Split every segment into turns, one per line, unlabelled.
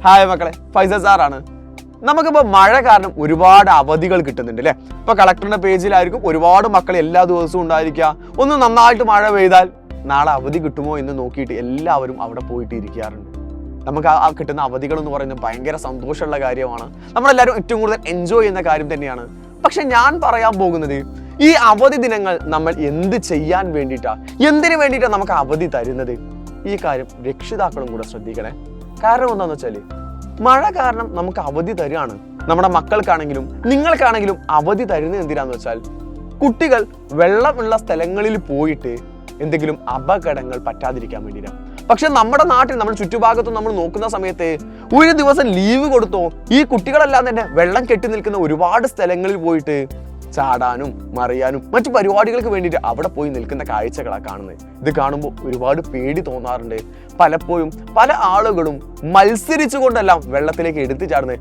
Hi മക്കളെ, ഫൈസൽ സാറാണ്. നമുക്കിപ്പോൾ മഴ കാരണം ഒരുപാട് അവധികൾ കിട്ടുന്നുണ്ട് അല്ലേ? ഇപ്പോൾ കളക്ടറിന്റെ പേജിലായിരിക്കും ഒരുപാട് മക്കൾ എല്ലാ ദിവസവും ഉണ്ടായിരിക്കുക. ഒന്ന് നന്നായിട്ട് മഴ പെയ്താൽ നാളെ അവധി കിട്ടുമോ എന്ന് നോക്കിയിട്ട് എല്ലാവരും അവിടെ പോയിട്ട് ഇരിക്കാറുണ്ട്. നമുക്ക് ആ കിട്ടുന്ന അവധികൾ എന്ന് പറയുന്നത് ഭയങ്കര സന്തോഷമുള്ള കാര്യമാണ്. നമ്മളെല്ലാവരും ഏറ്റവും കൂടുതൽ എൻജോയ് ചെയ്യുന്ന കാര്യം തന്നെയാണ്. പക്ഷെ ഞാൻ പറയാൻ പോകുന്നത്, ഈ അവധി ദിനങ്ങൾ നമ്മൾ എന്ത് ചെയ്യാൻ വേണ്ടിയിട്ടാണ്, എന്തിനു വേണ്ടിയിട്ടാണ് നമുക്ക് അവധി തരുന്നത്? ഈ കാര്യം രക്ഷിതാക്കളും കൂടെ ശ്രദ്ധിക്കണേ. കാരണം എന്താണെന്ന് വെച്ചാൽ, മഴ കാരണം നമുക്ക് അവധി തരികയാണ്. നമ്മുടെ മക്കൾക്കാണെങ്കിലും നിങ്ങൾക്കാണെങ്കിലും അവധി തരുന്നത് എന്തിനാന്ന് വെച്ചാൽ, കുട്ടികൾ വെള്ളമുള്ള സ്ഥലങ്ങളിൽ പോയിട്ട് എന്തെങ്കിലും അപകടങ്ങൾ പറ്റാതിരിക്കാൻ വേണ്ടിയിട്ടാണ്. പക്ഷെ നമ്മുടെ നാട്ടിൽ, നമ്മുടെ ചുറ്റുഭാഗത്തും നമ്മൾ നോക്കുന്ന സമയത്ത് ഒരു ദിവസം ലീവ് കൊടുത്തോ ഈ കുട്ടികളെല്ലാം തന്നെ വെള്ളം കെട്ടി നിൽക്കുന്ന ഒരുപാട് സ്ഥലങ്ങളിൽ പോയിട്ട് ചാടാനും മറിയാനും മറ്റു പരിപാടികൾക്ക് വേണ്ടിയിട്ട് അവിടെ പോയി നിൽക്കുന്ന കാഴ്ചകളാണ് കാണുന്നത്. ഇത് കാണുമ്പോൾ ഒരുപാട് പേടി തോന്നാറുണ്ട്. പലപ്പോഴും പല ആളുകളും മത്സരിച്ചുകൊണ്ടെല്ലാം വെള്ളത്തിലേക്ക് എടുത്തു ചാടുന്നത്.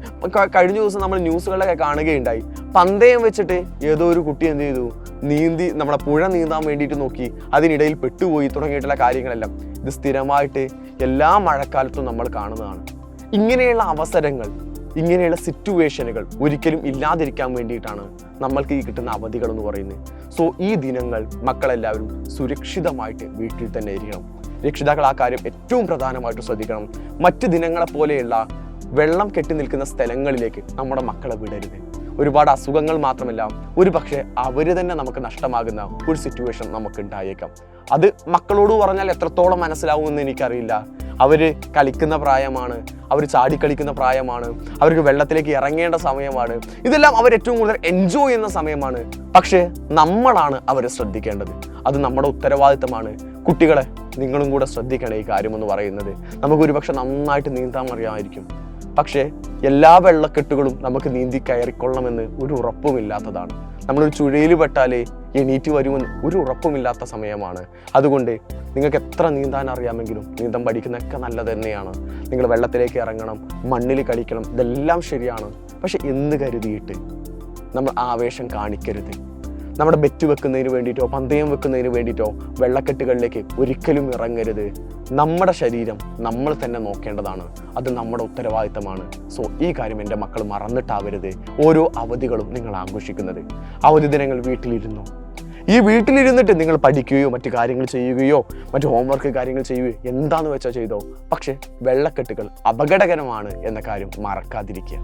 കഴിഞ്ഞ ദിവസം നമ്മൾ ന്യൂസുകളിലൊക്കെ കാണുകയുണ്ടായി. പന്തയം വെച്ചിട്ട് ഏതോ ഒരു കുട്ടി എന്ത് ചെയ്തു, നീന്തി നമ്മുടെ പുഴ നീന്താൻ വേണ്ടിയിട്ട് നോക്കി, അതിനിടയിൽ പെട്ടുപോയി തുടങ്ങിയിട്ടുള്ള കാര്യങ്ങളെല്ലാം ഇത് സ്ഥിരമായിട്ട് എല്ലാ മഴക്കാലത്തും നമ്മൾ കാണുന്നതാണ്. ഇങ്ങനെയുള്ള അവസരങ്ങൾ, ഇങ്ങനെയുള്ള സിറ്റുവേഷനുകൾ ഒരിക്കലും ഇല്ലാതിരിക്കാൻ വേണ്ടിയിട്ടാണ് നമ്മൾക്ക് ഈ കിട്ടുന്ന അവധികൾ എന്ന് പറയുന്നത്. സോ ഈ ദിനങ്ങൾ മക്കളെല്ലാവരും സുരക്ഷിതമായിട്ട് വീട്ടിൽ തന്നെ ഇരിക്കണം. രക്ഷിതാക്കൾ ആ കാര്യം ഏറ്റവും പ്രധാനമായിട്ട് ശ്രദ്ധിക്കണം. മറ്റ് ദിനങ്ങളെ പോലെയുള്ള വെള്ളം കെട്ടി നിൽക്കുന്ന സ്ഥലങ്ങളിലേക്ക് നമ്മുടെ മക്കളെ വിടരുത്. ഒരുപാട് അസുഖങ്ങൾ മാത്രമല്ല, ഒരു പക്ഷേ അവർ തന്നെ നമുക്ക് നഷ്ടമാകുന്ന ഒരു സിറ്റുവേഷൻ നമുക്ക് ഉണ്ടായേക്കാം. അത് മക്കളോട് പറഞ്ഞാൽ എത്രത്തോളം മനസ്സിലാവുമെന്ന് എനിക്കറിയില്ല. അവർ കളിക്കുന്ന പ്രായമാണ്, അവർ ചാടിക്കളിക്കുന്ന പ്രായമാണ്, അവർക്ക് വെള്ളത്തിലേക്ക് ഇറങ്ങേണ്ട സമയമാണ്. ഇതെല്ലാം അവർ ഏറ്റവും കൂടുതൽ എൻജോയ് ചെയ്യുന്ന സമയമാണ്. പക്ഷേ നമ്മളാണ് അവരെ ശ്രദ്ധിക്കേണ്ടത്. അത് നമ്മുടെ ഉത്തരവാദിത്തമാണ്. കുട്ടികളെ, നിങ്ങളും കൂടെ ശ്രദ്ധിക്കണം ഈ കാര്യമെന്ന് പറയുന്നത്. നമുക്കൊരു പക്ഷെ നന്നായിട്ട് നീന്താൻ അറിയാമായിരിക്കും, പക്ഷേ എല്ലാ വെള്ളക്കെട്ടുകളും നമുക്ക് നീന്തി കയറിക്കൊള്ളണമെന്ന് ഒരു ഉറപ്പുമില്ലാത്തതാണ്. നമ്മളൊരു ചുഴയിൽ പെട്ടാലേ എണീറ്റ് വരുമെന്ന് ഒരു ഉറപ്പുമില്ലാത്ത സമയമാണ്. അതുകൊണ്ട് നിങ്ങൾക്ക് എത്ര നീന്താൻ അറിയാമെങ്കിലും നീന്തം പഠിക്കുന്നതൊക്കെ നല്ലത് തന്നെയാണ്. നിങ്ങൾ വെള്ളത്തിലേക്ക് ഇറങ്ങണം, മണ്ണിൽ കളിക്കണം, ഇതെല്ലാം ശരിയാണ്. പക്ഷെ എന്ന് കരുതിയിട്ട് നമ്മൾ ആവേശം കാണിക്കരുത്. നമ്മുടെ ബെറ്റ് വെക്കുന്നതിന് വേണ്ടിയിട്ടോ പന്തയം വെക്കുന്നതിന് വേണ്ടിയിട്ടോ വെള്ളക്കെട്ടുകളിലേക്ക് ഒരിക്കലും ഇറങ്ങരുത്. നമ്മുടെ ശരീരം നമ്മൾ തന്നെ നോക്കേണ്ടതാണ്. അത് നമ്മുടെ ഉത്തരവാദിത്തമാണ്. സോ ഈ കാര്യം എൻ്റെ മക്കൾ മറന്നിട്ടാവരുത്. ഓരോ അവധികളും നിങ്ങൾ ആഘോഷിക്കുന്നത്. അവധി ദിനങ്ങൾ വീട്ടിലിരുന്നു. ഈ വീട്ടിലിരുന്നിട്ട് നിങ്ങൾ പഠിക്കുകയോ മറ്റു കാര്യങ്ങൾ ചെയ്യുകയോ മറ്റു ഹോംവർക്ക് കാര്യങ്ങൾ ചെയ്യുകയോ എന്താണെന്ന് വെച്ചാൽ ചെയ്തോ. പക്ഷേ വെള്ളക്കെട്ടുകൾ അപകടകരമാണ് എന്ന കാര്യം മറക്കാതിരിക്കുക.